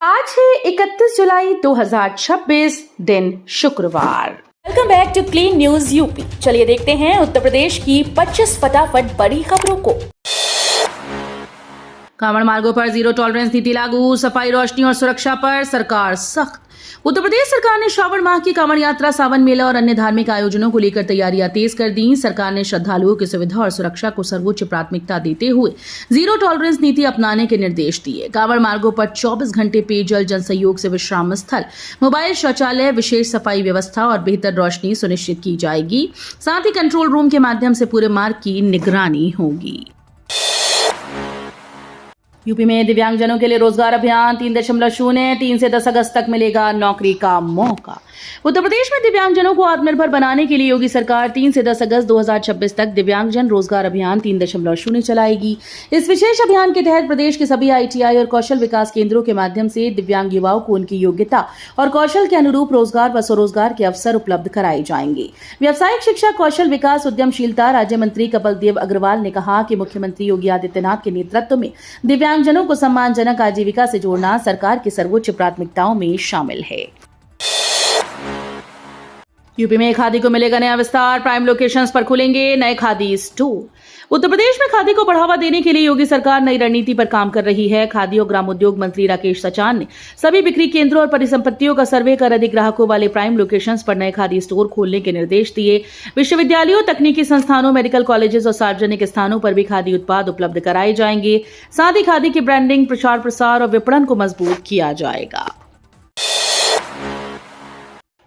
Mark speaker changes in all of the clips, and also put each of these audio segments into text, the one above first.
Speaker 1: आज है 31 जुलाई 2026 दिन शुक्रवार।
Speaker 2: Welcome back to clean news UP. चलिए देखते हैं उत्तर प्रदेश की 25 फटाफट बड़ी खबरों को।
Speaker 1: कांवड़ मार्गों पर जीरो टॉलरेंस नीति लागू, सफाई, रोशनी और सुरक्षा पर सरकार सख्त। उत्तर प्रदेश सरकार ने श्रावण माह की कांवड़ यात्रा, सावन मेला और अन्य धार्मिक आयोजनों को लेकर तैयारियां तेज कर दी। सरकार ने श्रद्धालुओं की सुविधा और सुरक्षा को सर्वोच्च प्राथमिकता देते हुए जीरो टॉलरेंस नीति अपनाने के निर्देश दिए। कांवड़ मार्गों पर 24 घंटे पेयजल, जन सहयोग से विश्राम स्थल, मोबाइल शौचालय, विशेष सफाई व्यवस्था और बेहतर रोशनी सुनिश्चित की जाएगी। साथ ही कंट्रोल रूम के माध्यम से पूरे मार्ग की निगरानी होगी। यूपी में दिव्यांगजनों के लिए रोजगार अभियान 3.0 से 10 अगस्त तक मिलेगा नौकरी का मौका। उत्तर प्रदेश में दिव्यांगजनों को आत्मनिर्भर बनाने के लिए योगी सरकार 3 से 10 अगस्त 2026 तक दिव्यांगजन रोजगार अभियान 3.0 चलाएगी। इस विशेष अभियान के तहत प्रदेश के सभी ITI और कौशल विकास केंद्रों के माध्यम से दिव्यांग युवाओं को उनकी योग्यता और कौशल के अनुरूप रोजगार व स्वरोजगार के अवसर उपलब्ध कराए जाएंगे। व्यावसायिक शिक्षा, कौशल विकास, उद्यमशीलता राज्य मंत्री कपिल देव अग्रवाल ने कहा कि मुख्यमंत्री योगी आदित्यनाथ के नेतृत्व में दिव्यांगजनों को सम्मानजनक आजीविका से जोड़ना सरकार की सर्वोच्च प्राथमिकताओं में शामिल है। यूपी में खादी को मिलेगा नया विस्तार, प्राइम लोकेशंस पर खुलेंगे नए खादी स्टोर। उत्तर प्रदेश में खादी को बढ़ावा देने के लिए योगी सरकार नई रणनीति पर काम कर रही है। खादी और ग्रामोद्योग मंत्री राकेश सचान ने सभी बिक्री केंद्रों और परिसंपत्तियों का सर्वे कर अधिक ग्राहकों वाले प्राइम लोकेशंस पर नए खादी स्टोर खोलने के निर्देश दिए। विश्वविद्यालयों, तकनीकी संस्थानों, मेडिकल कॉलेजेस और सार्वजनिक स्थानों पर भी खादी उत्पाद उपलब्ध कराए जाएंगे। साथ ही खादी की ब्रांडिंग, प्रचार प्रसार और विपणन को मजबूत किया जाएगा।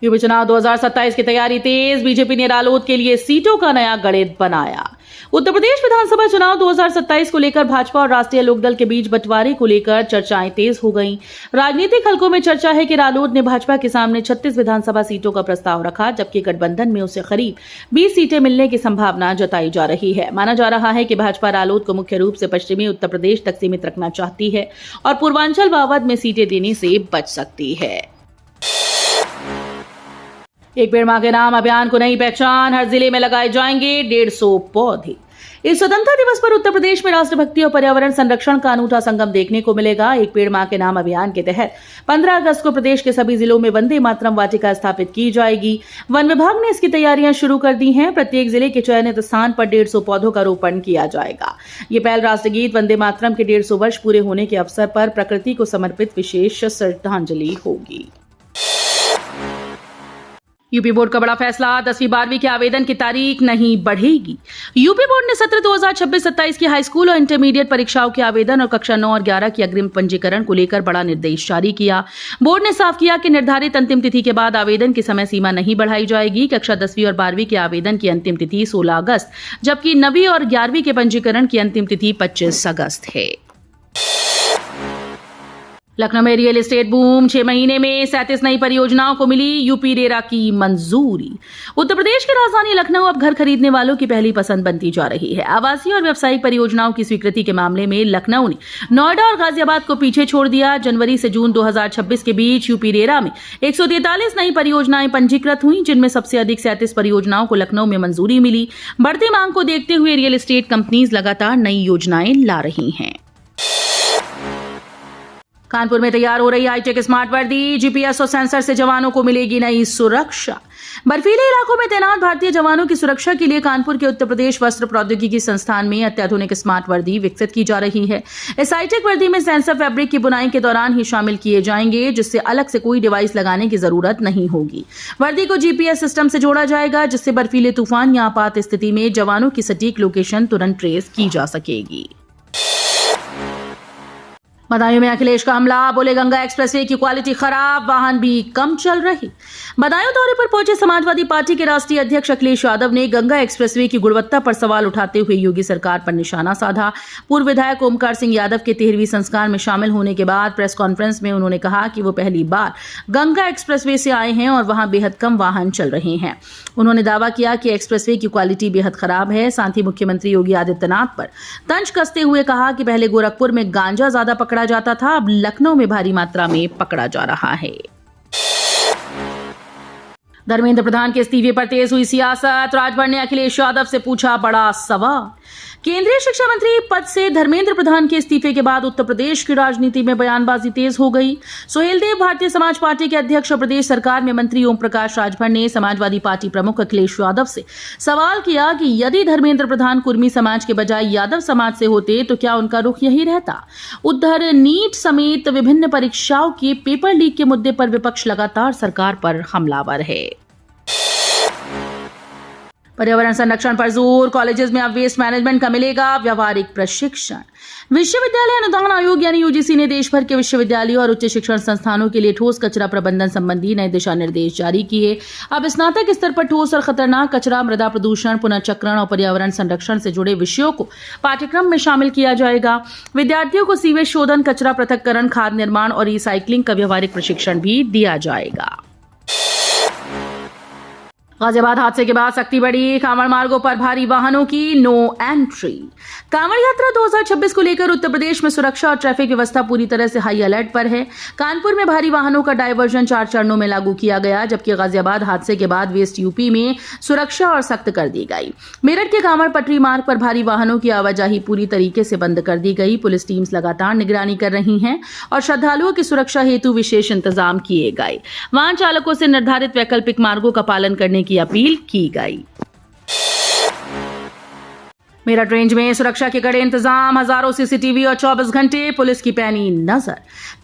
Speaker 1: यूपी चुनाव 2027 की तैयारी तेज, बीजेपी ने रालोद के लिए सीटों का नया गणित बनाया। उत्तर प्रदेश विधानसभा चुनाव 2027 को लेकर भाजपा और राष्ट्रीय लोकदल के बीच बंटवारे को लेकर चर्चाएं तेज हो गईं। राजनीतिक हलकों में चर्चा है कि रालोद ने भाजपा के सामने 36 विधानसभा सीटों का प्रस्ताव रखा, जबकि गठबंधन में उसे करीब 20 सीटें मिलने की संभावना जताई जा रही है। माना जा रहा है कि भाजपा रालोद को मुख्य रूप से पश्चिमी उत्तर प्रदेश तक सीमित रखना चाहती है और पूर्वांचल व अवध में सीटें देने से बच सकती है। एक पेड़ मां के नाम अभियान को नई पहचान, हर जिले में लगाए जाएंगे 150 पौधे। इस स्वतंत्रता दिवस पर उत्तर प्रदेश में राष्ट्रभक्ति और पर्यावरण संरक्षण का अनूठा संगम देखने को मिलेगा। एक पेड़ मां के नाम अभियान के तहत 15 अगस्त को प्रदेश के सभी जिलों में वंदे मातरम वाटिका स्थापित की जाएगी। वन विभाग ने इसकी तैयारियां शुरू कर दी हैं। प्रत्येक जिले के चयनित स्थान पर 150 पौधों का रोपण किया जाएगा। ये पहल राष्ट्रगीत वंदे मातरम के 150 वर्ष पूरे होने के अवसर पर प्रकृति को समर्पित विशेष श्रद्धांजलि होगी। यूपी बोर्ड का बड़ा फैसला, 10वीं 12वीं के आवेदन की तारीख नहीं बढ़ेगी। यूपी बोर्ड ने सत्र 2026-27 की हाई स्कूल और इंटरमीडिएट परीक्षाओं के आवेदन और कक्षा 9 और 11 की अग्रिम पंजीकरण को लेकर बड़ा निर्देश जारी किया। बोर्ड ने साफ किया कि निर्धारित अंतिम तिथि के बाद आवेदन की समय सीमा नहीं बढ़ाई जाएगी। कक्षा 10वीं और 12वीं के आवेदन की अंतिम तिथि 16 अगस्त, जबकि 9वीं और 11वीं के पंजीकरण की अंतिम तिथि 25 अगस्त है। लखनऊ में रियल एस्टेट बूम, 6 महीने में 37 नई परियोजनाओं को मिली यूपी रेरा की मंजूरी। उत्तर प्रदेश की राजधानी लखनऊ अब घर खरीदने वालों की पहली पसंद बनती जा रही है। आवासीय और व्यावसायिक परियोजनाओं की स्वीकृति के मामले में लखनऊ ने नोएडा और गाजियाबाद को पीछे छोड़ दिया। जनवरी से जून 2026 के बीच यूपी रेरा में 143 नई परियोजनाएं पंजीकृत हुई, जिनमें सबसे अधिक 37 परियोजनाओं को लखनऊ में मंजूरी मिली। बढ़ती मांग को देखते हुए रियल एस्टेट कंपनीज लगातार नई योजनाएं ला रही हैं। कानपुर में तैयार हो रही हाईटेक स्मार्ट वर्दी, GPS और सेंसर से जवानों को मिलेगी नई सुरक्षा। बर्फीले इलाकों में तैनात भारतीय जवानों की सुरक्षा के लिए कानपुर के उत्तर प्रदेश वस्त्र प्रौद्योगिकी संस्थान में अत्याधुनिक स्मार्ट वर्दी विकसित की जा रही है। इस हाईटेक वर्दी में सेंसर फैब्रिक की बुनाई के दौरान ही शामिल किए जाएंगे, जिससे अलग से कोई डिवाइस लगाने की जरूरत नहीं होगी। वर्दी को GPS सिस्टम से जोड़ा जाएगा, जिससे बर्फीले तूफान या आपात स्थिति में जवानों की सटीक लोकेशन तुरंत ट्रेस की जा सकेगी। बदायूं में अखिलेश का हमला, बोले गंगा एक्सप्रेसवे की क्वालिटी खराब, वाहन भी कम चल रहे। बदायूं दौरे पर पहुंचे समाजवादी पार्टी के राष्ट्रीय अध्यक्ष अखिलेश यादव ने गंगा एक्सप्रेसवे की गुणवत्ता पर सवाल उठाते हुए योगी सरकार पर निशाना साधा। पूर्व विधायक ओमकार सिंह यादव के 13वीं संस्कार में शामिल होने के बाद प्रेस कॉन्फ्रेंस में उन्होंने कहा कि वो पहली बार गंगा एक्सप्रेसवे से आए हैं और वहां बेहद कम वाहन चल रहे हैं। उन्होंने दावा किया कि एक्सप्रेसवे की क्वालिटी बेहद खराब है। साथ ही मुख्यमंत्री योगी आदित्यनाथ पर तंज कसते हुए कहा कि पहले गोरखपुर में गांजा ज्यादा पकड़ा जाता था, अब लखनऊ में भारी मात्रा में पकड़ा जा रहा है। धर्मेंद्र प्रधान के इस्तीफे पर तेज हुई सियासत, राजभर ने अखिलेश यादव से पूछा बड़ा सवाल। केंद्रीय शिक्षा मंत्री पद से धर्मेंद्र प्रधान के इस्तीफे के बाद उत्तर प्रदेश की राजनीति में बयानबाजी तेज हो गई। सुहेलदेव भारतीय समाज पार्टी के अध्यक्ष और प्रदेश सरकार में मंत्री ओम प्रकाश राजभर ने समाजवादी पार्टी प्रमुख अखिलेश यादव से सवाल किया कि यदि धर्मेंद्र प्रधान कुर्मी समाज के बजाय यादव समाज से होते तो क्या उनका रुख यही रहता। उधर नीट समेत विभिन्न परीक्षाओं के पेपर लीक के मुद्दे पर विपक्ष लगातार सरकार पर हमलावर है। पर्यावरण संरक्षण पर जोर, कॉलेजेस में अब वेस्ट मैनेजमेंट का मिलेगा व्यावहारिक प्रशिक्षण। विश्वविद्यालय अनुदान आयोग यानी यूजीसी ने देश भर के विश्वविद्यालयों और उच्च शिक्षण संस्थानों के लिए ठोस कचरा प्रबंधन संबंधी नए दिशा निर्देश जारी किए। अब स्नातक स्तर पर ठोस और खतरनाक कचरा, मृदा प्रदूषण, पुनर्चक्रण और पर्यावरण संरक्षण से जुड़े विषयों को पाठ्यक्रम में शामिल किया जाएगा। विद्यार्थियों को सीवेज शोधन, कचरा पृथक्करण, खाद निर्माण और रिसाइकलिंग का व्यावहारिक प्रशिक्षण भी दिया जाएगा। गाजियाबाद हादसे के बाद सख्ती बढ़ी, कांवड़ मार्गों पर भारी वाहनों की नो एंट्री। कांवड़ यात्रा 2026 को लेकर उत्तर प्रदेश में सुरक्षा और ट्रैफिक व्यवस्था पूरी तरह से हाई अलर्ट पर है। कानपुर में भारी वाहनों का डायवर्जन 4 चरणों में लागू किया गया, जबकि गाजियाबाद हादसे के बाद वेस्ट यूपी में सुरक्षा और सख्त कर दी गई। मेरठ के कांवड़ पटरी मार्ग पर भारी वाहनों की आवाजाही पूरी तरीके से बंद कर दी गई। पुलिस टीम्स लगातार निगरानी कर रही हैं और श्रद्धालुओं की सुरक्षा हेतु विशेष इंतजाम किए गए। वाहन चालकों से निर्धारित वैकल्पिक मार्गों का पालन करने की अपील की गई। मेरठ रेंज में सुरक्षा के कड़े इंतजाम, हजारों सीसीटीवी और 24 घंटे पुलिस की पैनी नजर।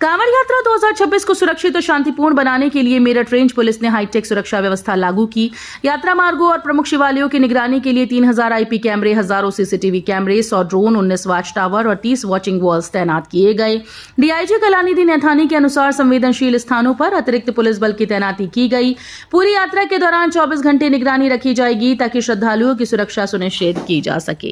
Speaker 1: कांवड़ यात्रा 2026 को सुरक्षित और शांतिपूर्ण बनाने के लिए मेरठ रेंज पुलिस ने हाईटेक सुरक्षा व्यवस्था लागू की। यात्रा मार्गों और प्रमुख शिवालयों की निगरानी के लिए 3000 आईपी कैमरे, हजारों सीसीटीवी कैमरे, 100 ड्रोन, 19 वॉच टावर और 30 वॉचिंग वॉल्स तैनात किए गए। डीआईजी कलानिधि नैथानी के अनुसार संवेदनशील स्थानों पर अतिरिक्त पुलिस बल की तैनाती की गई। पूरी यात्रा के दौरान 24 घंटे निगरानी रखी जाएगी ताकि श्रद्धालुओं की सुरक्षा सुनिश्चित की जा सके।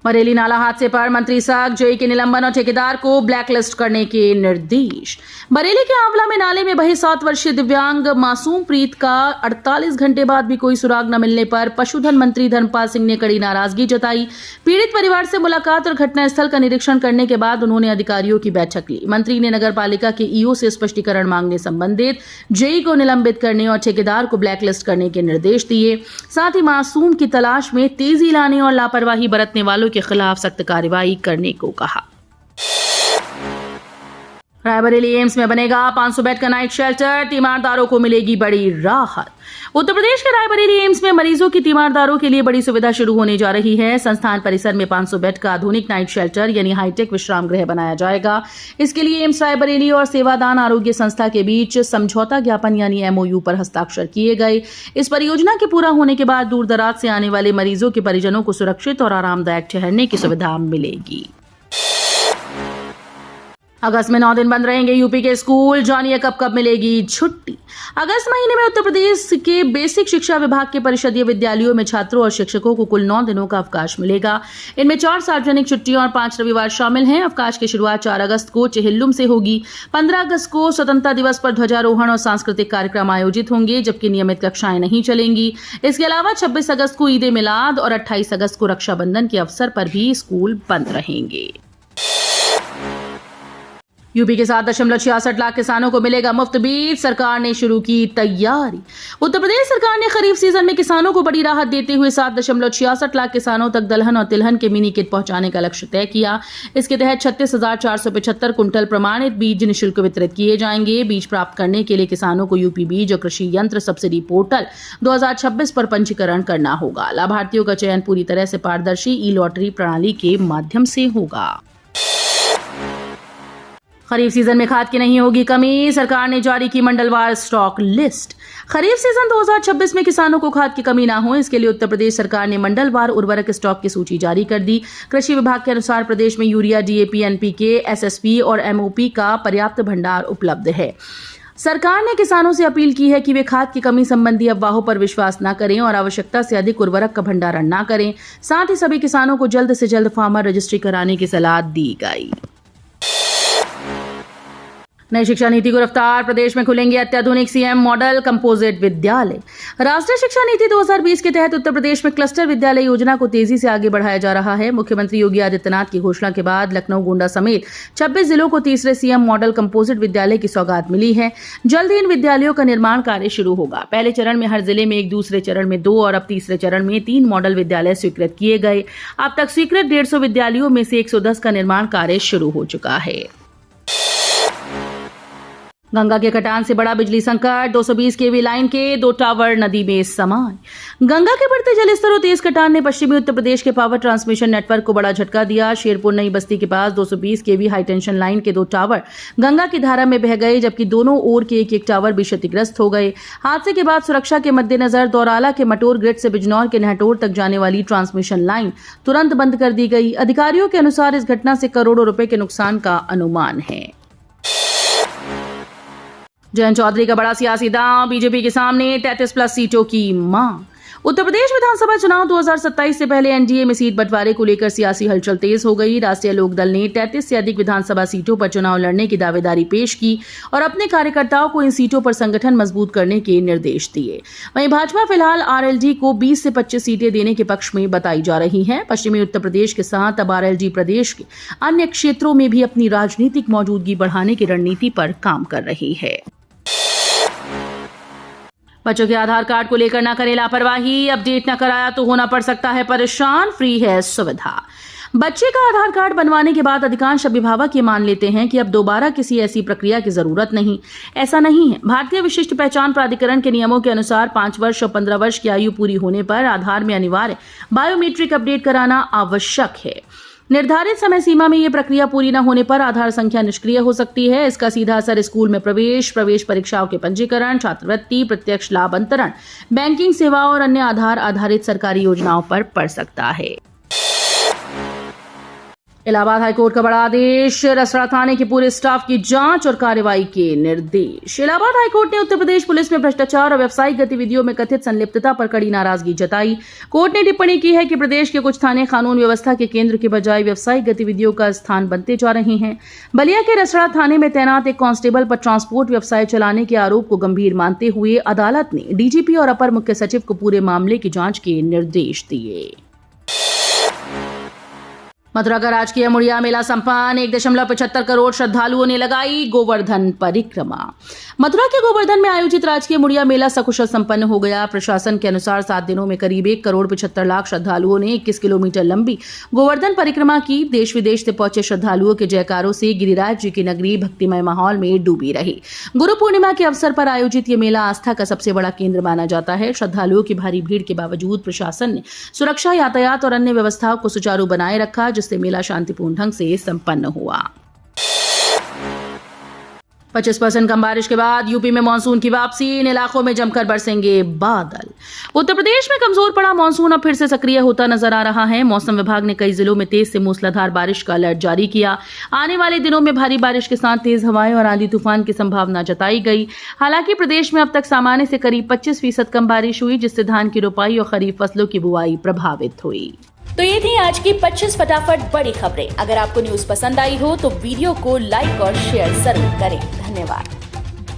Speaker 1: बरेली नाला हादसे पर मंत्री साग, जेई के निलंबन और ठेकेदार को ब्लैकलिस्ट करने के निर्देश। बरेली के आंवला में नाले में बहे 7 वर्षीय दिव्यांग मासूम प्रीत का 48 घंटे बाद भी कोई सुराग न मिलने पर पशुधन मंत्री धर्मपाल सिंह ने कड़ी नाराजगी जताई। पीड़ित परिवार से मुलाकात और घटनास्थल का निरीक्षण करने के बाद उन्होंने अधिकारियों की बैठक ली। मंत्री ने नगर पालिका के ईओ से स्पष्टीकरण मांगने संबंधित, जेई को निलंबित करने और ठेकेदार को ब्लैकलिस्ट करने के निर्देश दिए। साथ ही मासूम की तलाश में तेजी लाने और लापरवाही बरतने वालों के खिलाफ सख्त कार्रवाई करने को कहा। रायबरेली एम्स में बनेगा 500 बेड का नाइट शेल्टर, तीमारदारों को मिलेगी बड़ी राहत। उत्तर प्रदेश के रायबरेली एम्स में मरीजों की तीमारदारों के लिए बड़ी सुविधा शुरू होने जा रही है। संस्थान परिसर में 500 बेड का आधुनिक नाइट शेल्टर यानी हाईटेक विश्राम गृह बनाया जाएगा। इसके लिए एम्स रायबरेली और सेवादान आरोग्य संस्था के बीच समझौता ज्ञापन यानी एमओयू पर हस्ताक्षर किए गए। इस परियोजना के पूरा होने के बाद दूर दराज से आने वाले मरीजों के परिजनों को सुरक्षित और आरामदायक ठहरने की सुविधा मिलेगी। अगस्त में 9 दिन बंद रहेंगे यूपी के स्कूल, जानिए कब मिलेगी छुट्टी। अगस्त महीने में उत्तर प्रदेश के बेसिक शिक्षा विभाग के परिषदीय विद्यालयों में छात्रों और शिक्षकों को कुल 9 दिनों का अवकाश मिलेगा। इनमें 4 सार्वजनिक छुट्टियां और 5 रविवार शामिल हैं। अवकाश की शुरुआत 4 अगस्त को चेहिल्लुम से होगी। 15 अगस्त को स्वतंत्रता दिवस पर ध्वजारोहण और सांस्कृतिक कार्यक्रम आयोजित होंगे, जबकि नियमित कक्षाएं नहीं चलेंगी। इसके अलावा 26 अगस्त को ईद ए मिलाद और 28 अगस्त को रक्षाबंधन के अवसर पर भी स्कूल बंद रहेंगे। यूपी के 7.66 लाख किसानों को मिलेगा मुफ्त बीज, सरकार ने शुरू की तैयारी। उत्तर प्रदेश सरकार ने खरीफ सीजन में किसानों को बड़ी राहत देते हुए 7.66 लाख किसानों तक दलहन और तिलहन के मिनी किट पहुंचाने का लक्ष्य तय किया। इसके तहत 36,475 कुंटल प्रमाणित बीज निःशुल्क वितरित किए जाएंगे। बीज प्राप्त करने के लिए किसानों को यूपी बीज और कृषि यंत्र सब्सिडी पोर्टल 2026 पर पंजीकरण करना होगा। लाभार्थियों का चयन पूरी तरह से पारदर्शी ई लॉटरी प्रणाली के माध्यम से होगा। खरीफ सीजन में खाद की नहीं होगी कमी, सरकार ने जारी की मंडलवार स्टॉक लिस्ट। खरीफ सीजन 2026 में किसानों को खाद की कमी ना हो, इसके लिए उत्तर प्रदेश सरकार ने मंडलवार उर्वरक स्टॉक की सूची जारी कर दी। कृषि विभाग के अनुसार प्रदेश में यूरिया, डीएपी, एनपीके, एसएसपी और एमओपी का पर्याप्त भंडार उपलब्ध है। सरकार ने किसानों से अपील की है कि वे खाद की कमी संबंधी अफवाहों पर विश्वास न करें और आवश्यकता से अधिक उर्वरक का भंडारण न करें। साथ ही सभी किसानों को जल्द से जल्द फार्मर रजिस्ट्री कराने की सलाह दी गई। नई शिक्षा नीति को रफ्तार, प्रदेश में खुलेंगे अत्याधुनिक सीएम मॉडल कंपोजिट विद्यालय। राष्ट्रीय शिक्षा नीति 2020 के तहत उत्तर प्रदेश में क्लस्टर विद्यालय योजना को तेजी से आगे बढ़ाया जा रहा है। मुख्यमंत्री योगी आदित्यनाथ की घोषणा के बाद लखनऊ, गोंडा समेत 26 जिलों को तीसरे सीएम मॉडल कंपोजिट विद्यालय की सौगात मिली है। जल्द ही इन विद्यालयों का निर्माण कार्य शुरू होगा। पहले चरण में हर जिले में 1, दूसरे चरण में 2 और अब तीसरे चरण में 3 मॉडल विद्यालय स्वीकृत किए गए। अब तक स्वीकृत 150 विद्यालयों में से 110 का निर्माण कार्य शुरू हो चुका है। गंगा के कटान से बड़ा बिजली संकट, 220 केवी लाइन के 2 टावर नदी में समाये। गंगा के बढ़ते जलस्तर और तेज कटान ने पश्चिमी उत्तर प्रदेश के पावर ट्रांसमिशन नेटवर्क को बड़ा झटका दिया। शेरपुर नई बस्ती के पास 220 केवी हाई टेंशन लाइन के 2 टावर गंगा की धारा में बह गए, जबकि दोनों ओर के एक टावर भी क्षतिग्रस्त हो गए। हादसे के बाद सुरक्षा के मद्देनजर दौराला के मटोर ग्रिड से बिजनौर के नहटोर तक जाने वाली ट्रांसमिशन लाइन तुरंत बंद कर दी गई। अधिकारियों के अनुसार इस घटना से करोड़ों रुपए के नुकसान का अनुमान है। जयंत चौधरी का बड़ा सियासी दांव, बीजेपी के सामने 33+ सीटों की मांग। उत्तर प्रदेश विधानसभा चुनाव 2027 से पहले एनडीए में सीट बंटवारे को लेकर सियासी हलचल तेज हो गई। राष्ट्रीय लोकदल ने 33 से अधिक विधानसभा सीटों पर चुनाव लड़ने की दावेदारी पेश की और अपने कार्यकर्ताओं को इन सीटों पर संगठन मजबूत करने के निर्देश दिए। वहीं भाजपा फिलहाल आरएलडी को 20 से 25 सीटें देने के पक्ष में बताई जा रही है। पश्चिमी उत्तर प्रदेश के साथ अब आरएलडी प्रदेश के अन्य क्षेत्रों में भी अपनी राजनीतिक मौजूदगी बढ़ाने की रणनीति पर काम कर रही है। बच्चों के आधार कार्ड को लेकर न करें लापरवाही, अपडेट न कराया तो होना पड़ सकता है परेशान, फ्री है सुविधा। बच्चे का आधार कार्ड बनवाने के बाद अधिकांश अभिभावक ये मान लेते हैं कि अब दोबारा किसी ऐसी प्रक्रिया की जरूरत नहीं। ऐसा नहीं है। भारतीय विशिष्ट पहचान प्राधिकरण के नियमों के अनुसार 5 वर्ष और 15 वर्ष की आयु पूरी होने पर आधार में अनिवार्य बायोमेट्रिक अपडेट कराना आवश्यक है। निर्धारित समय सीमा में यह प्रक्रिया पूरी न होने पर आधार संख्या निष्क्रिय हो सकती है। इसका सीधा असर स्कूल में प्रवेश परीक्षाओं के पंजीकरण, छात्रवृत्ति, प्रत्यक्ष लाभ अंतरण, बैंकिंग सेवा और अन्य आधार आधारित सरकारी योजनाओं पर पड़ सकता है। इलाहाबाद हाईकोर्ट का बड़ा आदेश, रसड़ा थाने के पूरे स्टाफ की जांच और कार्रवाई के निर्देश। इलाहाबाद हाईकोर्ट ने उत्तर प्रदेश पुलिस में भ्रष्टाचार और व्यावसायिक गतिविधियों में कथित संलिप्तता पर कड़ी नाराजगी जताई। कोर्ट ने टिप्पणी की है कि प्रदेश के कुछ थाने कानून व्यवस्था के केंद्र के बजाय व्यावसायिक गतिविधियों का स्थान बनते जा रहे हैं। बलिया के रसड़ा थाने में तैनात एक कांस्टेबल पर ट्रांसपोर्ट व्यवसाय चलाने के आरोप को गंभीर मानते हुए अदालत ने डीजीपी और अपर मुख्य सचिव को पूरे मामले की जांच के निर्देश दिए। मथुरा का राजकीय मुड़िया मेला संपन्न, 1.75 करोड़ श्रद्धालुओं ने लगाई गोवर्धन परिक्रमा। मथुरा के गोवर्धन में आयोजित राजकीय मुड़िया मेला सकुशल संपन्न हो गया। प्रशासन के अनुसार 7 दिनों में करीब 1.75 करोड़ श्रद्धालुओं ने 21 किलोमीटर लंबी गोवर्धन परिक्रमा की। देश विदेश से पहुंचे श्रद्धालुओं के जयकारों से गिरिराज जी की नगरी भक्तिमय माहौल में डूबी रही। गुरु पूर्णिमा के अवसर पर आयोजित ये मेला आस्था का सबसे बड़ा केंद्र माना जाता है। श्रद्धालुओं की भारी भीड़ के बावजूद प्रशासन ने सुरक्षा, यातायात और अन्य व्यवस्थाओं को सुचारू बनाए रखा, जिससे मेला शांतिपूर्ण ढंग से संपन्न हुआ। 25% कम बारिश के बाद यूपी में मानसून की वापसी, इन इलाकों में जमकर बरसेंगे बादल। उत्तर प्रदेश में कमजोर पड़ा मानसून अब फिर से सक्रिय होता नजर आ रहा है। मौसम विभाग ने कई जिलों में तेज से मूसलाधार बारिश का अलर्ट जारी किया। आने वाले दिनों में भारी बारिश के साथ तेज हवाएं और आंधी तूफान की संभावना जताई गई। हालांकि प्रदेश में अब तक सामान्य से करीब 25% कम बारिश हुई, जिससे धान की रोपाई और खरीफ फसलों की बुआई प्रभावित हुई।
Speaker 2: तो ये थी आज की 25 फटाफट बड़ी खबरें। अगर आपको न्यूज पसंद आई हो तो वीडियो को लाइक और शेयर जरूर करें। धन्यवाद।